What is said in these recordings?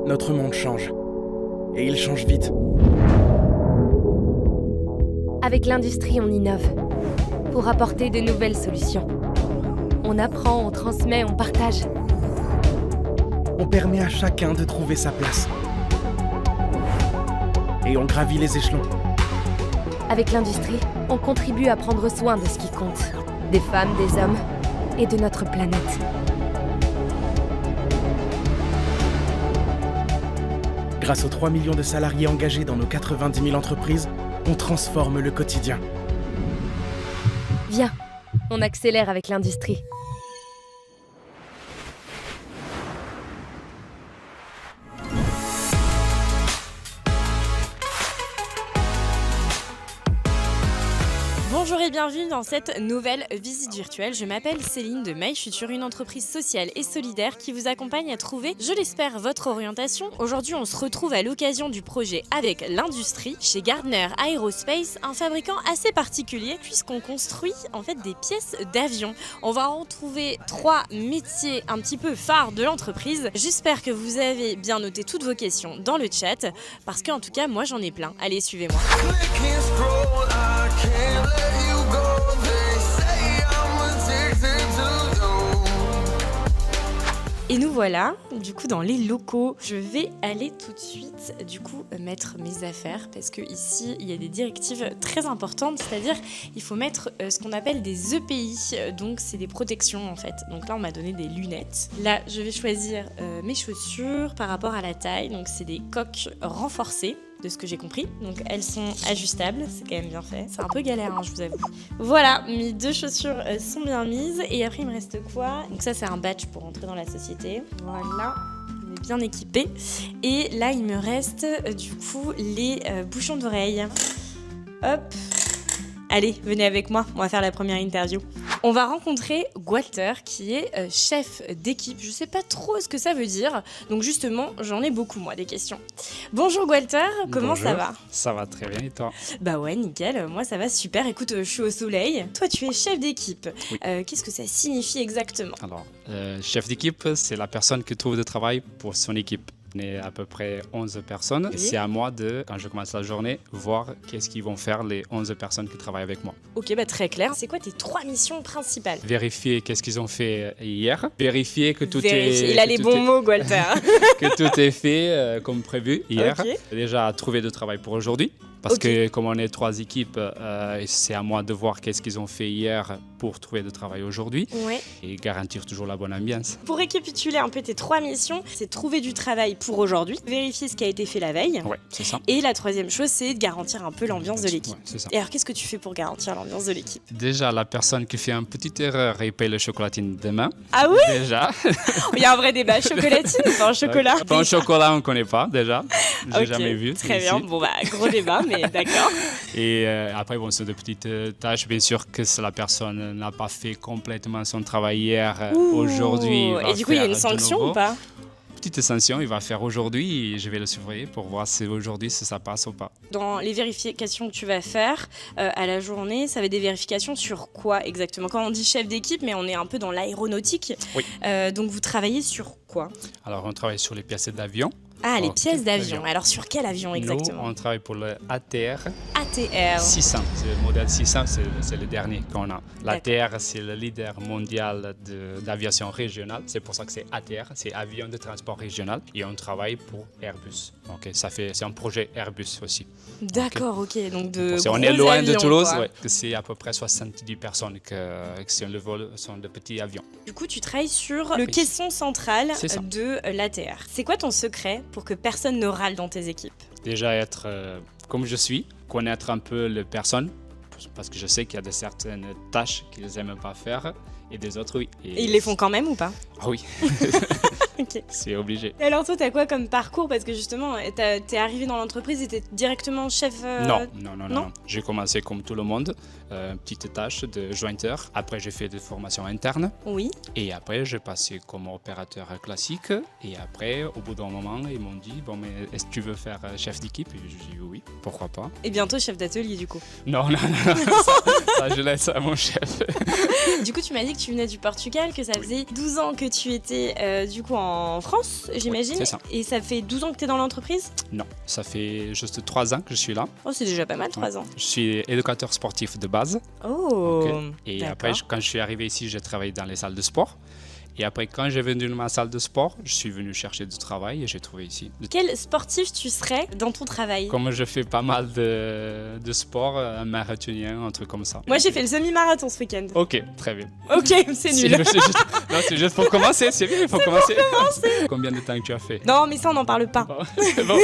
Notre monde change. Et il change vite. Avec l'industrie, on innove pour apporter de nouvelles solutions. On apprend, on transmet, on partage. On permet à chacun de trouver sa place. Et on gravit les échelons. Avec l'industrie, on contribue à prendre soin de ce qui compte. Des femmes, des hommes et de notre planète. Grâce aux 3 millions de salariés engagés dans nos 90 000 entreprises, on transforme le quotidien. Viens, on accélère avec l'industrie. Bonjour et bienvenue dans cette nouvelle visite virtuelle. Je m'appelle Céline de My Future, une entreprise sociale et solidaire qui vous accompagne à trouver, je l'espère, votre orientation. Aujourd'hui, on se retrouve à l'occasion du projet avec l'industrie chez Gardner Aerospace, un fabricant assez particulier puisqu'on construit en fait des pièces d'avion. On va retrouver 3 métiers un petit peu phares de l'entreprise. J'espère que vous avez bien noté toutes vos questions dans le chat parce qu'en tout cas, moi j'en ai plein. Allez, suivez-moi. Et nous voilà, du coup, dans les locaux. Je vais aller tout de suite, du coup, mettre mes affaires parce que ici, il y a des directives très importantes, c'est-à-dire il faut mettre ce qu'on appelle des EPI, donc c'est des protections en fait. Donc là, on m'a donné des lunettes. Là, je vais choisir mes chaussures par rapport à la taille, donc c'est des coques renforcées. De ce que j'ai compris, donc elles sont ajustables, c'est quand même bien fait. C'est un peu galère, hein, je vous avoue. Voilà, mes 2 chaussures sont bien mises. Et après, il me reste quoi? Donc ça, c'est un badge pour entrer dans la société. Voilà, on est bien équipé. Et là, il me reste du coup les bouchons d'oreilles. Hop. Allez, venez avec moi, on va faire la première interview. On va rencontrer Walter qui est chef d'équipe. Je sais pas trop ce que ça veut dire, donc justement j'en ai beaucoup moi des questions. Bonjour Walter, comment Bonjour. ça va? Ça va très bien et toi? Bah ouais, nickel, moi ça va super. Écoute, je suis au soleil. Toi tu es chef d'équipe. Oui. Qu'est-ce que ça signifie exactement? Alors, chef d'équipe, c'est la personne qui trouve du travail pour son équipe. On est à peu près 11 personnes. Oui. C'est à moi de, quand je commence la journée, voir qu'est-ce qu'ils vont faire les 11 personnes qui travaillent avec moi. Ok, bah très clair. C'est quoi tes 3 missions principales? Vérifier qu'est-ce qu'ils ont fait hier. Vérifier que tout Vérifier. est... Il a que les tout bons est- mots, Walter. que tout est fait comme prévu hier. Ok. Déjà, trouver du travail pour aujourd'hui. Parce Ok. que comme on est 3 équipes, c'est à moi de voir qu'est-ce qu'ils ont fait hier pour trouver du travail aujourd'hui Ouais. et garantir toujours la bonne ambiance. Pour récapituler un peu tes 3 missions, c'est trouver du travail pour aujourd'hui, vérifier ce qui a été fait la veille. Ouais, c'est ça. Et la 3e chose, c'est de garantir un peu l'ambiance de l'équipe. Ouais, c'est ça. Et alors, qu'est-ce que tu fais pour garantir l'ambiance de l'équipe? Déjà, la personne qui fait une petite erreur, il paye le chocolatine demain. Ah oui? Déjà. Il y a un vrai débat. Chocolatine ou pas en chocolat? Pas en chocolat, on ne connaît pas déjà. J'ai Ok, jamais vu. Très ici. bien. Bon, bah, gros débat, mais d'accord. Et après, bon, c'est de petites tâches. Bien sûr que si la personne n'a pas fait complètement son travail hier, aujourd'hui. Et du coup, il y a une sanction ou pas? Petite sanction, il va faire aujourd'hui et je vais le surveiller pour voir si aujourd'hui si ça passe ou pas. Dans les vérifications que tu vas faire à la journée, ça va être des vérifications sur quoi exactement? Quand on dit chef d'équipe, mais on est un peu dans l'aéronautique. Oui. Donc, vous travaillez sur quoi? Alors, on travaille sur les pièces d'avion. Ah, les Ok, pièces d'avion. avion. Alors, sur quel avion exactement? Nous, on travaille pour le ATR. ATR. 600, c'est le modèle 600, c'est le dernier qu'on a. L'ATR, c'est le leader mondial d'aviation régionale. C'est pour ça que c'est ATR, c'est Avion de transport régional. Et on travaille pour Airbus. Donc c'est un projet Airbus aussi. D'accord, ok. Donc, On est loin de avions, Toulouse, quoi. ouais, que c'est à peu près 70 personnes qui sont le vol, sont de petits avions. Du coup, tu travailles sur le Oui. caisson central C'est ça. de l'ATR. C'est quoi ton secret pour que personne ne râle dans tes équipes? Déjà être comme je suis, connaître un peu les personnes, parce que je sais qu'il y a de certaines tâches qu'ils n'aiment pas faire et des autres oui. Et ils les font quand même ou pas? Ah oui, Ok. c'est obligé. Et alors toi, t'as quoi comme parcours? Parce que justement, t'es arrivé dans l'entreprise et t'es directement chef... Non. J'ai commencé comme tout le monde, petite tâche de jointeur. Après, j'ai fait des formations internes. Oui. Et après, j'ai passé comme opérateur classique. Et après, au bout d'un moment, ils m'ont dit, bon, mais est-ce que tu veux faire chef d'équipe? Et j'ai dit oui, pourquoi pas. Et bientôt chef d'atelier du coup. Non, ça, je laisse à mon chef. Du coup, tu m'as dit que tu venais du Portugal, que ça faisait 12 ans que tu étais du coup en France, j'imagine. c'est ça. Et ça fait 12 ans que tu es dans l'entreprise? Non, ça fait juste 3 ans que je suis là. Oh, c'est déjà pas mal, 3 ans. Je suis éducateur sportif de base. Oh, Ok. Et après, quand je suis arrivé ici, j'ai travaillé dans les salles de sport. Et après, quand j'ai venu dans ma salle de sport, je suis venu chercher du travail et j'ai trouvé ici. Quel sportif tu serais dans ton travail? Comme je fais pas mal de sport, un marathonien, un truc comme ça. Moi, j'ai fait le semi-marathon ce week-end. Ok, très bien. Ok, c'est nul. Non, c'est juste pour commencer, c'est bien, il faut commencer. Combien de temps que tu as fait? Non, mais ça, on n'en parle pas. Bon, c'est bon.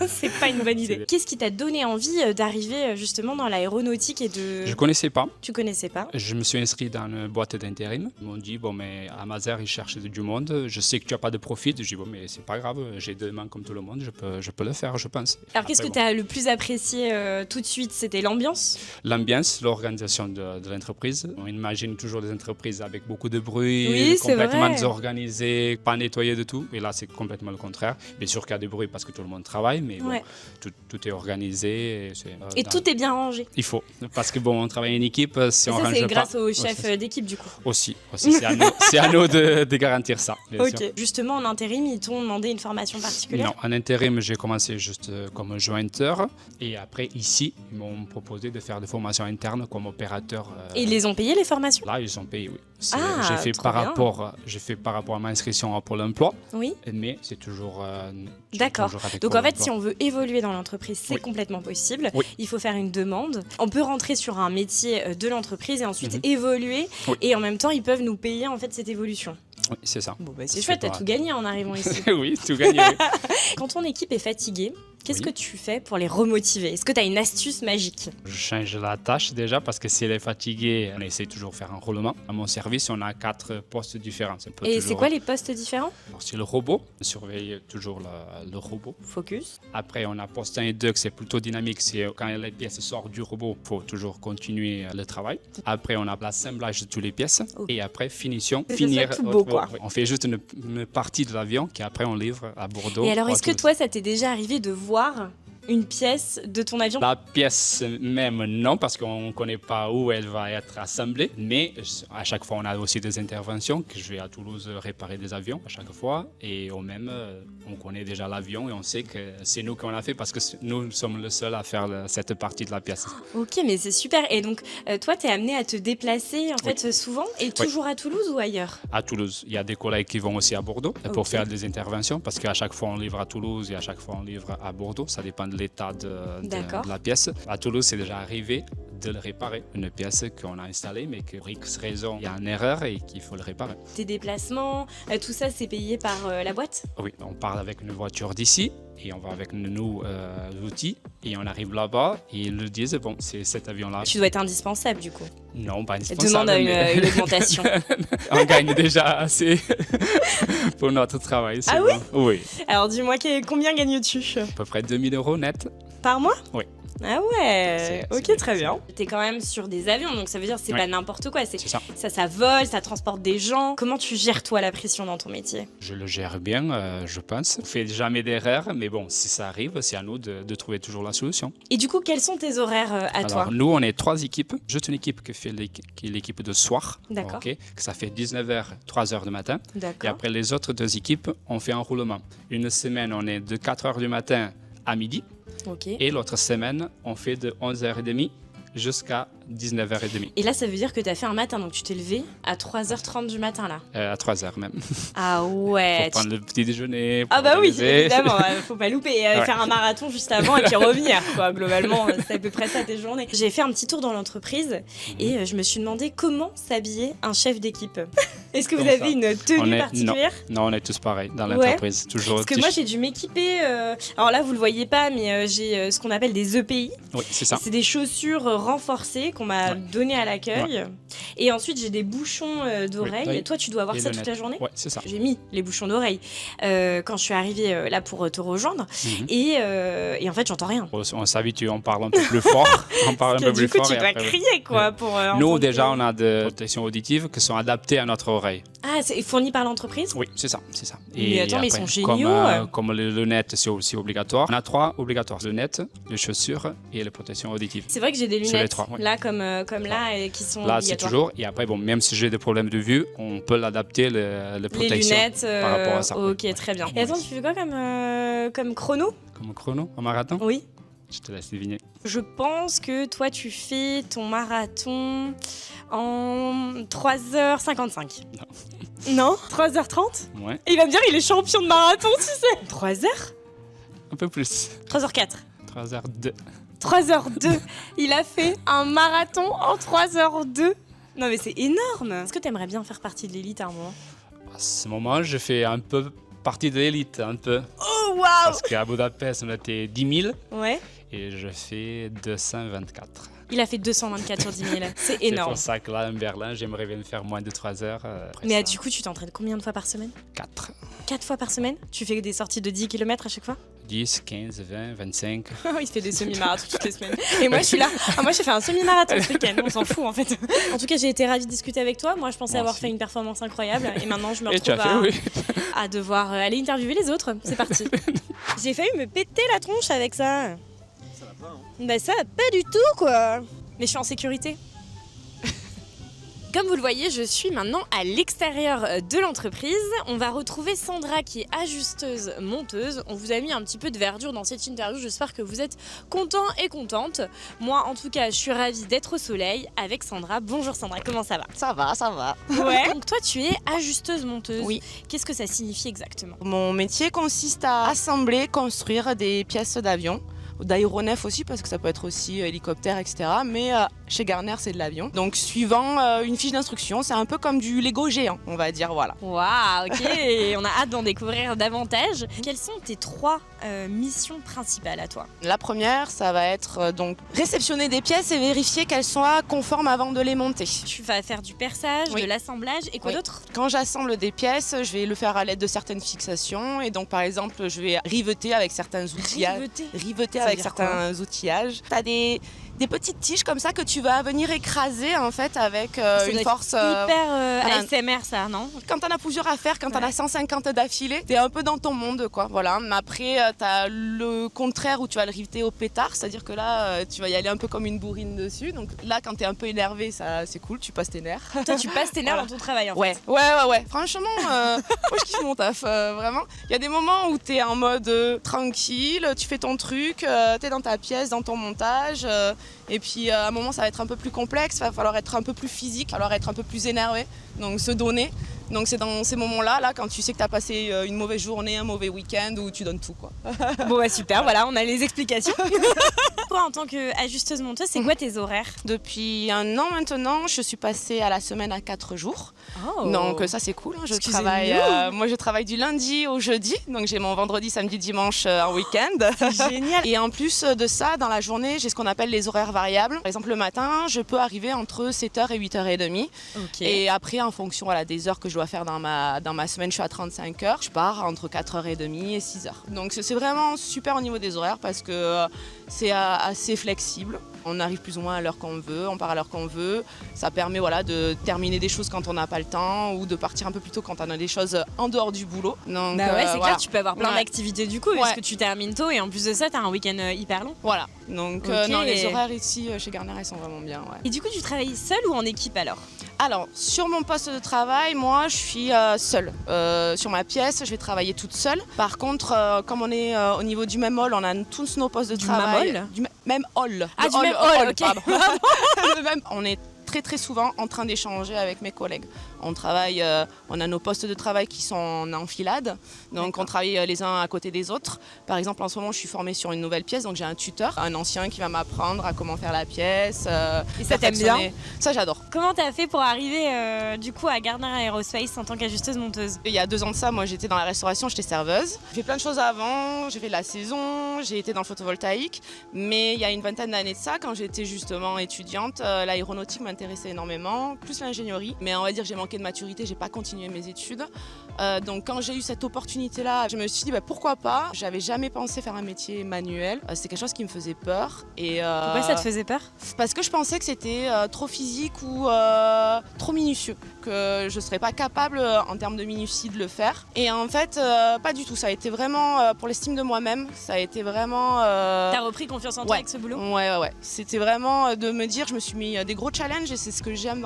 C'est pas une bonne idée. bien. Qu'est-ce qui t'a donné envie d'arriver justement dans l'aéronautique et de... Je connaissais pas. Tu connaissais pas? Je me suis inscrit dans une boîte d'intérim. Ils m'ont dit, bon, mais à Mazars, ils cherchent du monde. Je sais que tu n'as pas de profit. Je dis, bon, mais c'est pas grave, j'ai 2 mains comme tout le monde, je peux le faire, je pense. Alors, qu'est-ce que tu as le plus apprécié tout de suite? C'était l'ambiance? L'ambiance, l'organisation de l'entreprise. On imagine toujours des entreprises avec beaucoup de bruit, Oui, c'est complètement vrai. désorganisées, pas nettoyées de tout. Et là, c'est complètement le contraire. Bien sûr qu'il y a du bruit parce que tout le monde travaille, mais bon, Ouais. tout est organisé. Et tout est bien rangé. Il faut, parce que bon, on travaille en équipe, si Et on ça, range c'est pas... grâce au Ouais, chef c'est- d'équipe, du coup. Aussi, c'est à nous de garantir ça. bien Ok. sûr. Justement, en intérim, ils t'ont demandé une formation particulière? Non, en intérim, j'ai commencé juste comme jointeur. Et après, ici, ils m'ont proposé de faire des formations internes comme opérateur. Et ils les ont payé, les formations? Là, ils ont payé, oui. Ah, j'ai fait trop par bien. rapport à ma inscription à Pôle emploi, Oui. mais c'est toujours. D'accord. toujours avec Donc Pôle en fait, emploi. si on veut évoluer dans l'entreprise, c'est Oui. complètement possible. Oui. Il faut faire une demande. On peut rentrer sur un métier de l'entreprise et ensuite Mhm. évoluer. Oui. Et en même temps, ils peuvent nous payer en fait cette évolution. Oui, c'est ça. Bon, bah, c'est C'est chouette, t'as pas- tout gagné en arrivant ici. Oui, tout gagné. Oui. Quand ton équipe est fatiguée, qu'est-ce Oui. que tu fais pour les remotiver? Est-ce que tu as une astuce magique? Je change la tâche déjà parce que si elle est fatiguée, on essaie toujours de faire un roulement. À mon service, on a 4 postes différents. Et c'est quoi les postes différents? Alors, c'est le robot, on surveille toujours le robot. Focus. Après, on a poste 1 et 2, que c'est plutôt dynamique. C'est quand les pièces sortent du robot, il faut toujours continuer le travail. Après, on a l'assemblage de toutes les pièces. Ok. Et après, finition. C'est Finir. ça, tout beau, quoi. On fait juste une partie de l'avion qu'après on livre à Bordeaux. Et alors, ou à est-ce que Toulouse. toi, ça t'est déjà arrivé de voir une pièce de ton avion? La pièce même, non, parce qu'on ne connaît pas où elle va être assemblée. Mais à chaque fois, on a aussi des interventions, que je vais à Toulouse réparer des avions à chaque fois. Et au même, on connaît déjà l'avion et on sait que c'est nous qui on l'a fait parce que nous sommes les seuls à faire cette partie de la pièce. Ok, mais c'est super. Et donc, toi, t'es amené à te déplacer en fait souvent et toujours à Toulouse ou ailleurs? À Toulouse, il y a des collègues qui vont aussi à Bordeaux pour Ok. faire des interventions parce qu'à chaque fois, on livre à Toulouse et à chaque fois, on livre à Bordeaux. Ça dépend de l'état D'accord. de la pièce. À Toulouse, c'est déjà arrivé de le réparer. Une pièce qu'on a installée, mais que pour X raison, il y a une erreur et qu'il faut le réparer. Tes déplacements, tout ça, c'est payé par la boîte? Oui, on part avec une voiture d'ici et on va avec nos outils et on arrive là-bas et ils nous disent, bon, c'est cet avion-là. Tu dois être indispensable du coup. Non, pas indispensable. Demande à mais une augmentation. on gagne déjà assez pour notre travail. c'est Ah oui bon. Oui, Alors dis-moi, combien gagnes-tu à peu près 2 000 € net. par mois? Oui. Ah ouais, C'est ok, bien, très c'est bien. T'es quand même sur des avions, donc ça veut dire que c'est Ouais. pas n'importe quoi. C'est ça. Ça vole, ça transporte des gens. Comment tu gères toi la pression dans ton métier? Je le gère bien, je pense. On ne fait jamais d'erreur, mais bon, si ça arrive, c'est à nous de trouver toujours la solution. Et du coup, quels sont tes horaires à toi? Alors, nous, on est 3 équipes. Juste une équipe qui est l'équipe de soir. D'accord. ok, que ça fait 19h, 3h du matin. Et D'accord. après, les autres 2 équipes, on fait un roulement. Une semaine, on est de 4h du matin à midi. Ok. Et l'autre semaine, on fait de 11h30 jusqu'à 19h30. Et là, ça veut dire que tu as fait un matin, donc tu t'es levé à 3h30 du matin là. À 3h même. Ah ouais. Pour prendre le petit déjeuner. Ah pour bah oui, organiser. évidemment, faut pas louper. Et Ouais. faire un marathon juste avant et puis revenir, quoi. Globalement, c'est à peu près ça tes journées. J'ai fait un petit tour dans l'entreprise et je me suis demandé comment s'habiller un chef d'équipe. Est-ce que vous Comme avez ça. une tenue particulière? Non, on est tous pareils dans Ouais. l'entreprise. Toujours Parce que moi, j'ai dû m'équiper. Alors là, vous le voyez pas, mais j'ai ce qu'on appelle des EPI. Oui, c'est ça. C'est des chaussures renforcées qu'on m'a Ouais. données à l'accueil. Et ensuite, j'ai des bouchons d'oreilles. Oui. Et toi, tu dois avoir Et ça le toute net. la journée? Ouais, c'est ça. J'ai mis les bouchons d'oreilles quand je suis arrivée là pour te rejoindre. Mhm. Et en fait, j'entends rien. On s'habitue, on parle un peu plus fort. On parle un Parce peu que du plus coup, fort. tu et dois après, crier, quoi, pour Nous, entendre déjà, tes- on a des protections auditives qui sont adaptées à notre oreille. Ah, c'est fourni par l'entreprise? Oui, c'est ça, c'est ça. Mais attends, mais ils sont géniaux. Comme les lunettes, c'est aussi obligatoire. On a 3 obligatoires. Lunettes, les chaussures et les protections auditives. C'est vrai que j'ai des Sur les lunettes. 3, ouais. Là, comme là et qui sont Là, c'est obligatoires. toujours. Et après, bon, même si j'ai des problèmes de vue, on peut l'adapter, les Les protections. lunettes, par rapport à ça. ok, très bien. Et attends, tu fais quoi comme chrono? Comme un chrono, un marathon. Oui. Je te laisse deviner. Je pense que toi, tu fais ton marathon en 3h55. Non 3h30? Ouais, Il va me dire, il est champion de marathon, tu sais. 3h? un peu plus. 3h04. 3h02. 3h02. Il a fait un marathon en 3h02. Non mais c'est énorme. Est-ce que tu aimerais bien faire partie de l'élite à un moment? À ce moment, je fais un peu partie de l'élite, un peu. Oh waouh. Parce qu'à Budapest, on était 10 000 Ouais. et je fais 224. Il a fait 224 sur 10 000. C'est C'est énorme. pour ça que là, en Berlin, j'aimerais bien faire moins de 3 heures. Mais du coup, tu t'entraînes combien de fois par semaine? 4, 4 fois par semaine? Tu fais des sorties de 10 km à chaque fois? 10, 15, 20, 25. Il fait des semi-marathons toutes les semaines. Et moi, je suis là. Ah, moi, j'ai fait un semi-marathon ce week-end. On s'en fout, en fait. En tout cas, j'ai été ravie de discuter avec toi. Moi, je pensais Moi avoir aussi. fait une performance incroyable. Et maintenant, je me Et tu retrouve as fait, oui. à devoir aller interviewer les autres. C'est parti. J'ai failli me péter la tronche avec ça. Ça va pas, hein? Bah, ça va pas du tout, quoi. Mais je suis en sécurité. Comme vous le voyez, je suis maintenant à l'extérieur de l'entreprise. On va retrouver Sandra qui est ajusteuse monteuse. On vous a mis un petit peu de verdure dans cette interview. J'espère que vous êtes contents et contentes. Moi, en tout cas, je suis ravie d'être au soleil avec Sandra. Bonjour Sandra, comment ça va? Ça va, ça va. Ouais. Donc toi, tu es ajusteuse monteuse. Oui. Qu'est-ce que ça signifie exactement? Mon métier consiste à assembler, construire des pièces d'avion, d'aéronefs aussi, parce que ça peut être aussi hélicoptère, etc. Mais chez Garner, c'est de l'avion. Donc, suivant une fiche d'instruction, c'est un peu comme du Lego géant, on va dire, voilà. Waouh, ok, on a hâte d'en découvrir davantage. Quelles sont tes 3 missions principales à toi? La première, ça va être donc réceptionner des pièces et vérifier qu'elles soient conformes avant de les monter. Tu vas faire du perçage, Oui. de l'assemblage et quoi Oui. d'autre? Quand j'assemble des pièces, je vais le faire à l'aide de certaines fixations. Et donc, par exemple, je vais riveter avec certains outillages. Riveter Ça avec veut dire certains outillages. Tu as des petites tiges comme ça que tu vas venir écraser en fait avec Ça doit une être force. hyper voilà. ASMR ça, non? Quand t'en as plusieurs à faire, quand t'en Ouais. as 150 d'affilée, t'es un peu dans ton monde quoi. Voilà. Mais après, t'as le contraire où tu vas le riveter au pétard, c'est-à-dire que là, tu vas y aller un peu comme une bourrine dessus. Donc là, quand t'es un peu énervé, ça c'est cool, tu passes tes nerfs. Toi tu passes tes nerfs Voilà. dans ton travail en Ouais, fait. ouais. Franchement, moi je kiffe mon taf, vraiment. Il y a des moments où t'es en mode tranquille, tu fais ton truc, t'es dans ta pièce, dans ton montage. Et puis à un moment, ça va être un peu plus complexe, il va falloir être un peu plus physique, il va falloir être un peu plus énervé, donc se donner. Donc c'est dans ces moments-là, là, quand tu sais que t'as passé une mauvaise journée, un mauvais week-end, où tu donnes tout, quoi. Bon bah super, voilà, on a les explications. Toi en tant qu'ajusteuse monteuse, c'est quoi tes horaires? Depuis un an maintenant, je suis passée à la semaine à 4 jours. Oh. Donc ça c'est cool, hein. Excusez-nous. Moi je travaille du lundi au jeudi, donc j'ai mon vendredi, samedi, dimanche en week-end. Génial. Et en plus de ça, dans la journée, j'ai ce qu'on appelle les horaires variables. Par exemple le matin, je peux arriver entre 7h et 8h30. Ok. Et après, en fonction des heures que je dois faire dans ma semaine, je suis à 35 heures. Je pars entre 4h30 et 6h. Donc c'est vraiment super au niveau des horaires parce que c'est assez flexible. On arrive plus ou moins à l'heure qu'on veut, on part à l'heure qu'on veut. Ça permet de terminer des choses quand on n'a pas le temps ou de partir un peu plus tôt quand on a des choses en dehors du boulot. Donc, Bah ouais, c'est voilà. clair, tu peux avoir plein Ouais. d'activités du coup, parce Ouais. que tu termines tôt et en plus de ça, t'as un week-end hyper long. Voilà. Donc Ok. non, les horaires ici chez Garner, ils sont vraiment bien. Ouais. Et du coup, tu travailles seule ou en équipe alors? Alors, sur mon poste de travail, moi, je suis seule. Sur ma pièce, je vais travailler toute seule. Par contre, comme on est au niveau du même hall, on a tous nos postes de Du travail. même hall Du même hall. Ah, Le du même hall, ok. pardon. Le même- on est très souvent en train d'échanger avec mes collègues. On travaille, on a nos postes de travail qui sont en enfilade, donc on travaille les uns à côté des autres. Par exemple, en ce moment, je suis formée sur une nouvelle pièce, donc j'ai un tuteur, un ancien qui va m'apprendre à comment faire la pièce. Et ça t'aime bien? Ça, j'adore. Comment t'as fait pour arriver du coup à Garner Aerospace en tant qu'ajusteuse monteuse? Il y a 2 ans de ça, moi j'étais dans la restauration, j'étais serveuse. J'ai fait plein de choses avant, j'ai fait de la saison, j'ai été dans le photovoltaïque. Mais il y a une vingtaine d'années de ça, quand j'étais justement étudiante, l'aéronautique m'intéressait énormément, plus l'ingénierie. Mais on va dire que j'ai manqué manqué de maturité, j'ai pas continué mes études. Donc quand j'ai eu cette opportunité-là, je me suis dit pourquoi pas. J'avais jamais pensé faire un métier manuel. C'est quelque chose qui me faisait peur. Et, Pourquoi ça te faisait peur? Parce que je pensais que c'était trop physique ou trop minutieux, que je serais pas capable en termes de minutie de le faire. Et en fait, pas du tout. Ça a été vraiment pour l'estime de moi-même. Ça a été vraiment. T'as repris confiance en toi avec ce boulot? Ouais. C'était vraiment de me dire, je me suis mis des gros challenges et c'est ce que j'aime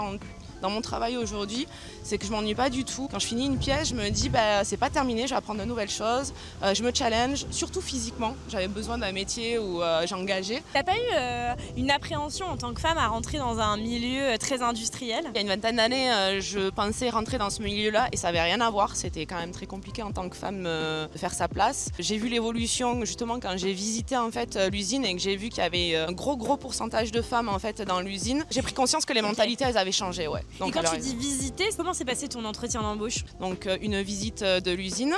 dans mon travail aujourd'hui, c'est que je m'ennuie pas du tout. Quand je finis une pièce, je me dis c'est pas terminé, je vais apprendre de nouvelles choses. Je me challenge, surtout physiquement. J'avais besoin d'un métier où j'engageais. T'as pas eu une appréhension en tant que femme à rentrer dans un milieu très industriel? Il y a une vingtaine d'années, je pensais rentrer dans ce milieu-là et ça avait rien à voir. C'était quand même très compliqué en tant que femme de faire sa place. J'ai vu l'évolution justement quand j'ai visité en fait l'usine et que j'ai vu qu'il y avait un gros pourcentage de femmes en fait dans l'usine. J'ai pris conscience que les mentalités elles avaient changé, ouais. Donc, et quand tu dis visiter, comment s'est passé ton entretien d'embauche? Donc une visite de l'usine.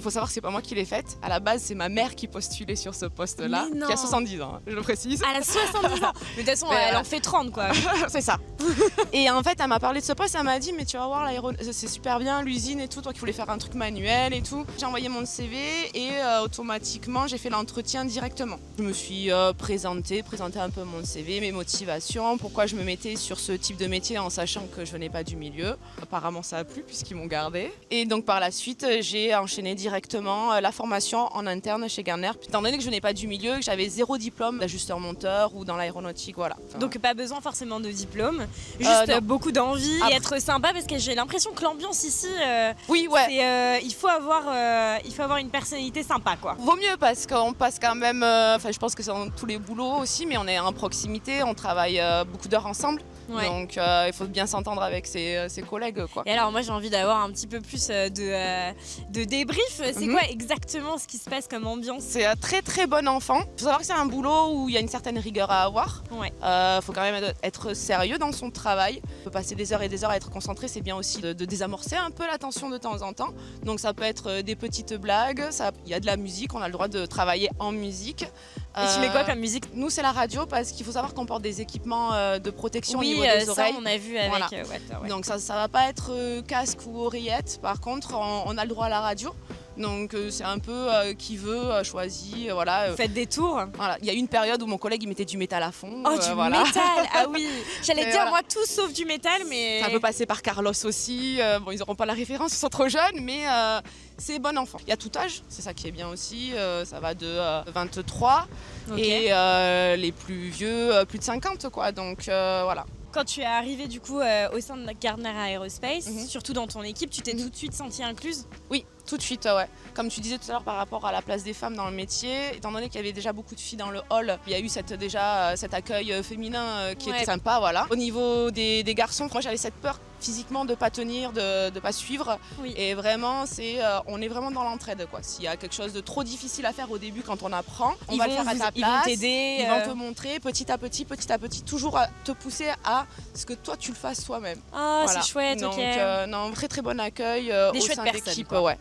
Faut savoir que c'est pas moi qui l'ai faite. À la base, c'est ma mère qui postulait sur ce poste-là, qui a 70 ans, je le précise. Elle a 70 ans. Mais de toute façon, elle en fait 30 quoi. C'est ça. Et en fait, elle m'a parlé de ce poste, elle m'a dit mais tu vas voir c'est super bien l'usine et tout, toi qui voulais faire un truc manuel et tout. J'ai envoyé mon CV et automatiquement, j'ai fait l'entretien directement. Je me suis présentée un peu mon CV, mes motivations, pourquoi je me mettais sur ce type de métier en sachant que je venais pas du milieu. Apparemment, ça a plu puisqu'ils m'ont gardée. Et donc par la suite, j'ai enchaîné directement la formation en interne chez Garner. Étant donné que je n'ai pas du milieu, que j'avais 0 diplôme d'ajusteur monteur ou dans l'aéronautique, voilà. Donc pas besoin forcément de diplôme, juste beaucoup d'envie et être sympa parce que j'ai l'impression que l'ambiance ici, oui, ouais. Il faut avoir une personnalité sympa quoi. Vaut mieux parce qu'on passe quand même, je pense que c'est dans tous les boulots aussi, mais on est en proximité, on travaille beaucoup d'heures ensemble. Ouais. Donc il faut bien s'entendre avec ses collègues quoi. Et alors moi j'ai envie d'avoir un petit peu plus de débrief. C'est quoi exactement ce qui se passe comme ambiance? C'est un très bon enfant. Il faut savoir que c'est un boulot où il y a une certaine rigueur à avoir. Ouais. Faut quand même être sérieux dans son travail. On peut passer des heures et des heures à être concentré. C'est bien aussi de désamorcer un peu la tension de temps en temps. Donc ça peut être des petites blagues. Il y a de la musique. On a le droit de travailler en musique. Et tu mets quoi comme musique? Nous c'est la radio parce qu'il faut savoir qu'on porte des équipements de protection au niveau des ça, oreilles. on a vu avec voilà. Water, ouais. Donc ça va pas être casque ou oreillette. Par contre on a le droit à la radio. Donc c'est un peu qui veut choisit voilà. Faites des tours. Voilà, il y a eu une période où mon collègue il mettait du métal à fond. Oh du voilà. métal. Ah oui. J'allais dire voilà. moi tout sauf du métal mais. Ça peut passer par Carlos aussi. Bon ils n'auront pas la référence, ils sont trop jeunes mais c'est bon enfant. Il y a tout âge, c'est ça qui est bien aussi. Ça va de 23 et les plus vieux plus de 50 quoi. Donc voilà. Quand tu es arrivée du coup au sein de Garner Aerospace, surtout dans ton équipe, tu t'es tout de suite sentie incluse? Oui, tout de suite, ouais. Comme tu disais tout à l'heure par rapport à la place des femmes dans le métier, étant donné qu'il y avait déjà beaucoup de filles dans le hall, il y a eu cet accueil féminin qui était sympa, voilà. Au niveau des garçons, moi j'avais cette peur physiquement de pas tenir, de pas suivre. Oui. Et vraiment, on est vraiment dans l'entraide, quoi. S'il y a quelque chose de trop difficile à faire au début quand on apprend, on va le faire à ta place. Ils vont t'aider. Ils vont te montrer petit à petit, toujours à te pousser à ce que toi tu le fasses toi-même. Ah, voilà. C'est chouette, donc, ok. Non, très bon accueil au sein de l'équipe. Ouais.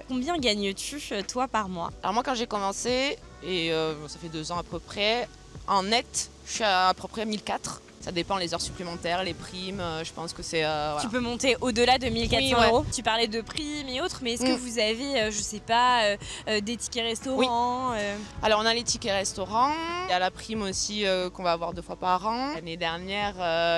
Combien gagnes-tu, toi, par mois? Alors moi, quand j'ai commencé, et ça fait 2 ans à peu près, en net, je suis à peu près 1004. Ça dépend les heures supplémentaires, les primes, je pense que c'est... voilà. Tu peux monter au-delà de 1400 euros. Tu parlais de primes et autres, mais est-ce que vous avez, je sais pas, des tickets restaurants? Alors on a les tickets restaurants, il y a la prime aussi qu'on va avoir 2 fois par an. L'année dernière,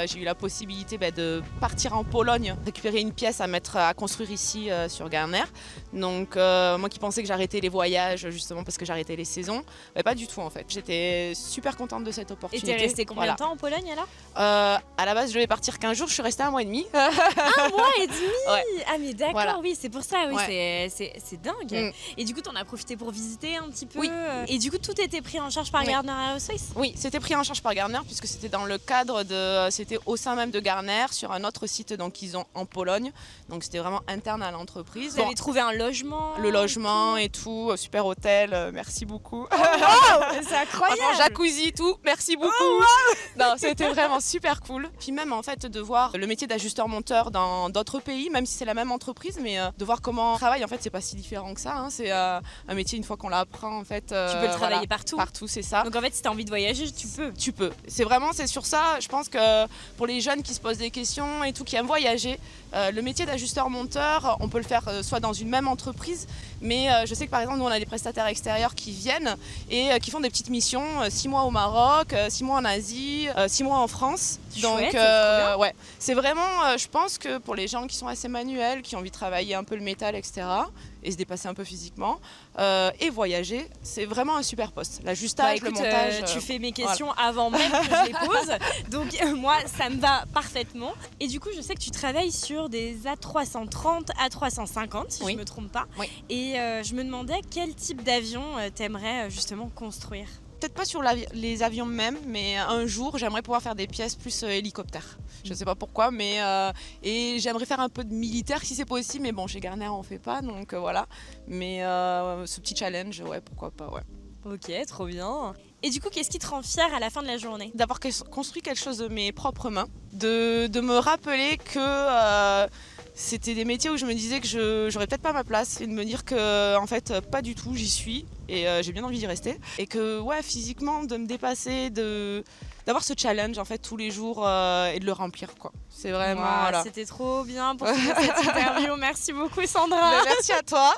j'ai eu la possibilité de partir en Pologne, récupérer une pièce à construire ici sur Garner. Donc moi qui pensais que j'arrêtais les voyages justement parce que j'arrêtais les saisons, pas du tout en fait. J'étais super contente de cette opportunité. Et t'es restée combien de temps en Pologne alors? À la base, je devais partir 15 jours, je suis restée 1 mois et demi. 1 mois et demi. Ouais. Ah mais d'accord, voilà. Oui, c'est pour ça, oui, c'est dingue. Et du coup, t'en as profité pour visiter un petit peu. Oui. Et du coup, tout était pris en charge par Garner Aerospace? Oui, c'était pris en charge par Garner puisque c'était dans le cadre c'était au sein même de Garner sur un autre site donc ils ont en Pologne. Donc c'était vraiment interne à l'entreprise. Vous avez trouvé un logement? Le logement et tout, super hôtel, merci beaucoup. Oh, wow, c'est incroyable. Jacuzzi, tout, merci beaucoup. Oh, wow. Non, c'était vraiment vraiment super cool. Puis même en fait de voir le métier d'ajusteur-monteur dans d'autres pays, même si c'est la même entreprise, mais de voir comment on travaille, en fait c'est pas si différent que ça. Hein. C'est un métier, une fois qu'on l'apprend, en fait. Tu peux le travailler partout. Partout, c'est ça. Donc en fait, si tu as envie de voyager, tu peux. Tu peux. C'est sur ça, je pense que pour les jeunes qui se posent des questions et tout, qui aiment voyager, le métier d'ajusteur-monteur, on peut le faire soit dans une même entreprise, mais je sais que par exemple, nous on a des prestataires extérieurs qui viennent et qui font des petites missions, 6 mois au Maroc, 6 mois en Asie, 6 mois en France. Donc Chouette, c'est trop bien. ouais, c'est vraiment, je pense que pour les gens qui sont assez manuels, qui ont envie de travailler un peu le métal, etc., et se dépasser un peu physiquement, et voyager, c'est vraiment un super poste. L'ajustage, Bah, écoute, le montage. tu fais mes questions avant même que je les pose. Donc moi, ça me va parfaitement. Et du coup, je sais que tu travailles sur des A330, A350, si Oui. je me trompe pas. Oui. Et je me demandais quel type d'avion t'aimerais justement construire. Peut-être pas sur les avions même, mais un jour, j'aimerais pouvoir faire des pièces plus hélicoptères. Je ne sais pas pourquoi, mais et j'aimerais faire un peu de militaire si c'est possible. Mais bon, chez Garner, on fait pas, donc voilà. Mais ce petit challenge, ouais, pourquoi pas, ouais. Ok, trop bien. Et du coup, qu'est-ce qui te rend fière à la fin de la journée? D'avoir construit quelque chose de mes propres mains, de me rappeler que c'était des métiers où je me disais que j'aurais peut-être pas ma place, et de me dire que en fait pas du tout, j'y suis et j'ai bien envie d'y rester, et que ouais, physiquement de me dépasser, d'avoir ce challenge en fait tous les jours et de le remplir, quoi. C'est vraiment Wow, voilà. C'était trop bien pour finir cette interview. Merci beaucoup Sandra. Ben, merci à toi.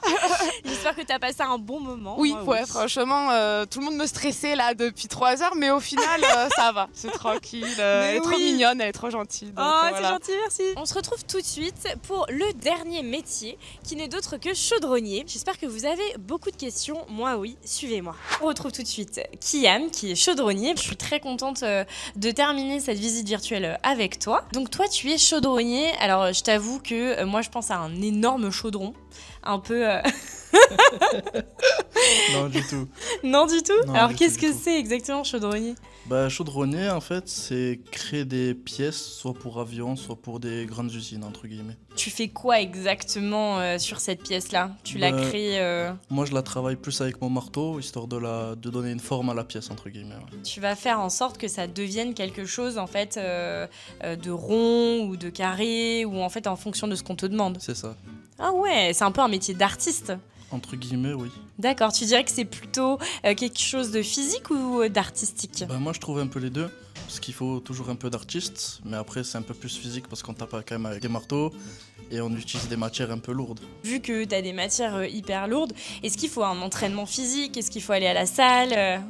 J'espère que tu as passé un bon moment. Oui, Moi, ouais, franchement, tout le monde me stressait là depuis 3 heures, mais au final ça va, c'est tranquille. Elle est trop oui. mignonne, elle est trop gentille. Donc, Oh, c'est voilà. gentil, merci. On se retrouve tout de suite pour le dernier métier, qui n'est d'autre que chaudronnier. J'espère que vous avez beaucoup de questions. Moi, oui, suivez-moi. On retrouve tout de suite Kiam, qui est chaudronnier. Je suis très contente de terminer cette visite virtuelle avec toi. Donc toi, tu es chaudronnier. Alors, je t'avoue que moi, je pense à un énorme chaudron. Un peu... Non, du tout. Non, du tout. Non, Alors, du qu'est-ce tout, du que tout. c'est exactement, chaudronnier? Bah, chaudronnier, en fait, c'est créer des pièces, soit pour avions, soit pour des grandes usines, entre guillemets. Tu fais quoi exactement sur cette pièce-là? Tu l'as Bah, créée... Moi, je la travaille plus avec mon marteau, histoire de donner une forme à la pièce, entre guillemets. Ouais. Tu vas faire en sorte que ça devienne quelque chose en fait de rond ou de carré ou en fait en fonction de ce qu'on te demande. C'est ça. Ah ouais, c'est un peu un métier d'artiste. Entre guillemets, oui. D'accord, tu dirais que c'est plutôt quelque chose de physique ou d'artistique? Bah, moi, je trouve un peu les deux, parce qu'il faut toujours un peu d'artiste, mais après, c'est un peu plus physique, parce qu'on tape quand même avec des marteaux, et on utilise des matières un peu lourdes. Vu que tu as des matières hyper lourdes, est-ce qu'il faut un entraînement physique? Est-ce qu'il faut aller à la salle?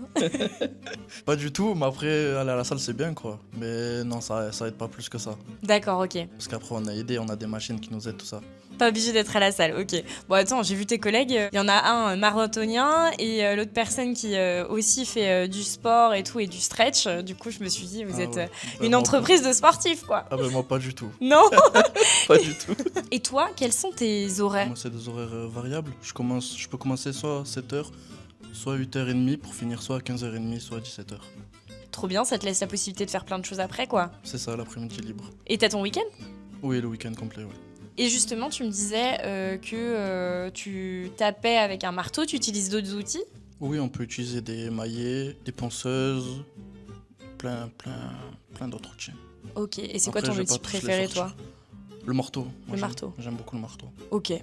Pas du tout, mais après, aller à la salle, c'est bien, quoi. Mais non, ça aide pas plus que ça. D'accord, ok. Parce qu'après, on a aidé, on a des machines qui nous aident, tout ça. Pas obligé d'être à la salle, ok. Bon attends, j'ai vu tes collègues, il y en a un marathonien et l'autre personne qui aussi fait du sport et tout et du stretch. Du coup je me suis dit, vous Ah êtes ouais. Bah, une moi, entreprise de sportifs quoi. Ah ben moi pas du tout, Non. pas du tout. Et toi, quels sont tes horaires? Moi c'est des horaires variables. Je peux commencer soit à 7h, soit 8h30 pour finir soit à 15h30, soit à 17h. Trop bien, ça te laisse la possibilité de faire plein de choses après quoi. C'est ça l'après-midi libre. Et t'as ton week-end? Oui, le week-end complet, oui. Et justement, tu me disais que tu tapais avec un marteau, tu utilises d'autres outils? Oui, on peut utiliser des maillets, des ponceuses, plein d'autres outils. Ok, et c'est quoi Après, ton je vais outil pas tous les préféré sortir. toi? Le marteau. Moi, Le j'aime- marteau. J'aime beaucoup le marteau. Ok.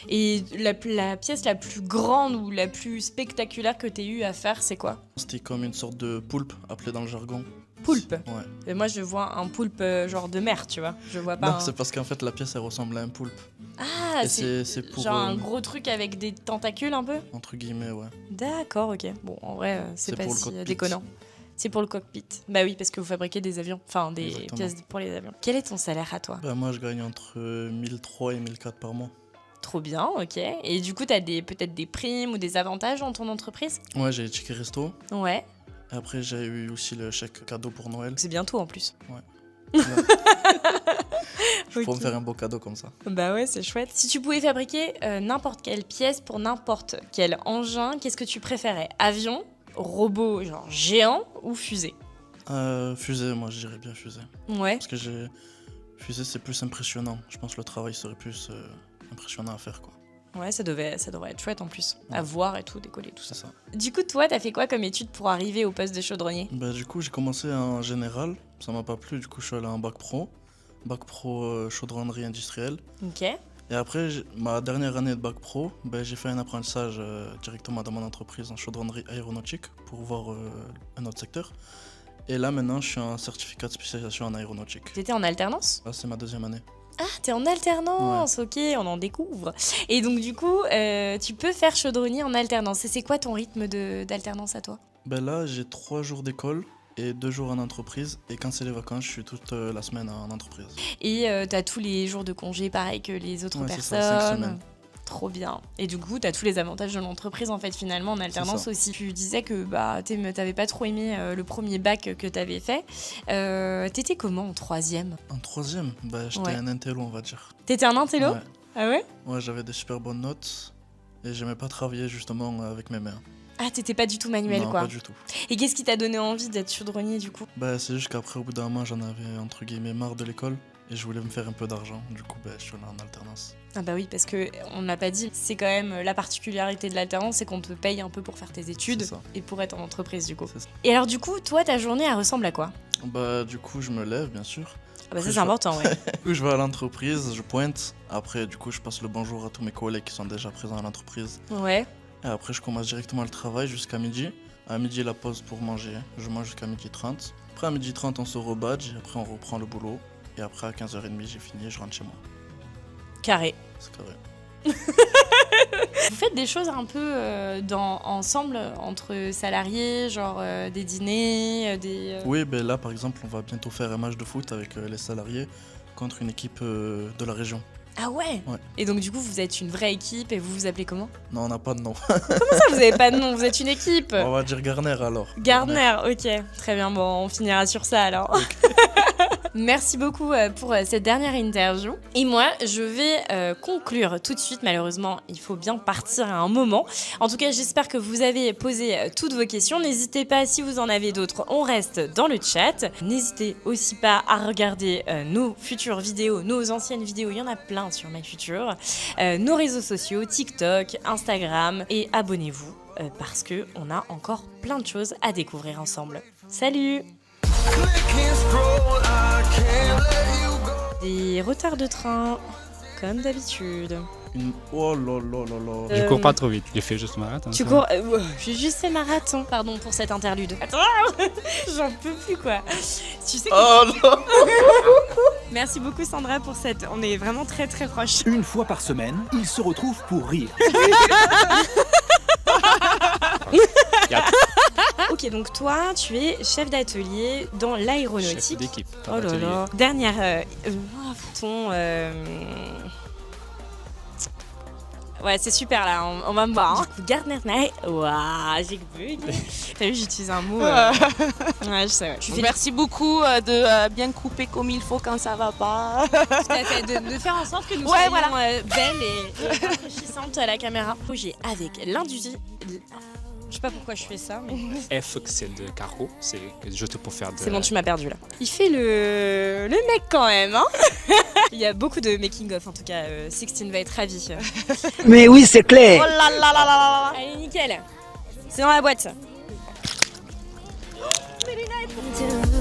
Et la pièce la plus grande ou la plus spectaculaire que t'aies eu à faire, c'est quoi? C'était comme une sorte de poulpe, appelé dans le jargon. Poulpe? Ouais. Et moi, je vois un poulpe genre de mer, tu vois. Je vois pas. Non, c'est parce qu'en fait la pièce elle ressemble à un poulpe. Ah, Et c'est c'est pour genre un gros truc avec des tentacules un peu? entre guillemets, ouais. D'accord, ok. Bon, en vrai, c'est C'est pas pour le si cockpit. déconnant. C'est pour le cockpit. Bah oui, parce que vous fabriquez des avions. Enfin, des Exactement. pièces pour les avions. Quel est ton salaire à toi? Bah, moi je gagne entre 1003 et 1004 par mois. Trop bien, ok. Et du coup, t'as peut-être des primes ou des avantages dans ton entreprise? Ouais, j'ai les tickets resto. Ouais. Et après j'ai eu aussi le chèque cadeau pour Noël. C'est bientôt en plus. Pour Ok. me faire un beau cadeau comme ça. Bah ouais, c'est chouette. Si tu pouvais fabriquer n'importe quelle pièce pour n'importe quel engin, qu'est-ce que tu préférais? Avion, robot genre géant ou fusée? Fusée, moi je dirais bien fusée. Ouais. Parce que fusée c'est plus impressionnant. Je pense que le travail serait plus impressionnant à faire quoi. Ouais, ça devrait être chouette en plus. Ouais. À voir et tout, décoller, tout ça. C'est ça. Du coup, toi, t'as fait quoi comme étude pour arriver au poste de chaudronnier? Bah, du coup, j'ai commencé en général, ça m'a pas plu, du coup, je suis allé en bac pro. Bac pro chaudronnerie industrielle. Ok. Et après, ma dernière année de bac pro, ben, j'ai fait un apprentissage directement dans mon entreprise en chaudronnerie aéronautique pour voir un autre secteur. Et là, maintenant, je suis en certificat de spécialisation en aéronautique. T'étais en alternance? Là, c'est ma deuxième année. Ah, t'es en alternance, ok, on en découvre. Et donc, du coup, tu peux faire chaudronnier en alternance. Et c'est quoi ton rythme d'alternance à toi? Ben là, j'ai 3 jours d'école et 2 jours en entreprise. Et quand c'est les vacances, je suis toute la semaine en entreprise. Et t'as tous les jours de congé pareil que les autres Ouais, c'est personnes. ça, 5 semaines. Trop bien. Et du coup, t'as tous les avantages de l'entreprise en fait finalement en alternance ça. aussi. Tu disais que t'avais pas trop aimé le premier bac que t'avais fait. T'étais comment en troisième? En troisième, ben, j'étais Ouais. un intello, on va dire. T'étais un intello? Ouais. Ah ouais? Ouais, j'avais des super bonnes notes et j'aimais pas travailler justement avec mes mains. Ah, t'étais pas du tout manuel Non, quoi. pas du tout. Et qu'est-ce qui t'a donné envie d'être chaudronnier du coup? Bah, c'est juste qu'après, au bout d'un moment, j'en avais entre guillemets marre de l'école et je voulais me faire un peu d'argent. Du coup, je suis allé en alternance. Ah bah oui, parce que on l'a pas dit, c'est quand même la particularité de l'alternance, c'est qu'on te paye un peu pour faire tes études C'est ça. et pour être en entreprise du coup. C'est ça. Et alors du coup, toi, ta journée, elle ressemble à quoi? Bah, du coup, je me lève, bien sûr. Ah bah ça Oui, c'est important, ouais. Du coup, je vais à l'entreprise, je pointe. Après, du coup, je passe le bonjour à tous mes collègues qui sont déjà présents à l'entreprise. Ouais. Et après, je commence directement le travail jusqu'à midi. À midi, la pause pour manger. Je mange jusqu'à 12h30. Après, à 12h30, on se rebadge. Et après, on reprend le boulot. Et après, à 15h30, j'ai fini et je rentre chez moi. Carré. C'est carré. Vous faites des choses un peu ensemble entre salariés, genre des dîners, des... Oui, ben là, par exemple, on va bientôt faire un match de foot avec les salariés contre une équipe de la région. Ah ouais, Ouais. Et donc du coup, vous êtes une vraie équipe et vous vous appelez comment? Non, on n'a pas de nom. Comment ça, vous avez pas de nom? Vous êtes une équipe? On va dire Garner alors. Gardner, ok. Très bien, bon, on finira sur ça alors. Merci beaucoup pour cette dernière interview. Et moi, je vais conclure tout de suite. Malheureusement, il faut bien partir à un moment. En tout cas, j'espère que vous avez posé toutes vos questions. N'hésitez pas, si vous en avez d'autres, on reste dans le chat. N'hésitez aussi pas à regarder nos futures vidéos, nos anciennes vidéos. Il y en a plein sur MyFuture. Nos réseaux sociaux, TikTok, Instagram. Et abonnez-vous parce qu'on a encore plein de choses à découvrir ensemble. Salut! Des retards de train, comme d'habitude. Oh là là là là. Je cours pas trop vite, j'ai fait juste marathon. Tu ça. cours j'ai juste fait marathon. Pardon pour cette interlude. Attends, j'en peux plus quoi. Tu sais que... Oh non. Merci beaucoup Sandra pour cette... On est vraiment très très proches. Une fois par semaine, ils se retrouvent pour rire. Ok, donc toi, tu es chef d'atelier dans Chef l'aéronautique. d'équipe. Oh là là. Dernière... Ouais, c'est super là, on va me voir. Hein. Du coup, Gardner Knight. Waouh, j'ai bugué. T'as vu, j'utilise un mot. Ouais, je sais. Ouais. Tu fais Merci beaucoup de bien couper comme il faut quand ça va pas. tout à fait, de faire en sorte que nous Ouais, soyons voilà. belles et rafraîchissantes à la caméra. Projet avec l'industrie. Je sais pas pourquoi je fais ça, mais... F, c'est de carreau, c'est juste pour faire de... C'est bon, tu m'as perdu là. Il fait le mec quand même, hein. Il y a beaucoup de making-of en tout cas. Sixtine va être ravie. Mais oui, c'est clair. Oh là là là là là. Allez, nickel. C'est dans la boîte. Do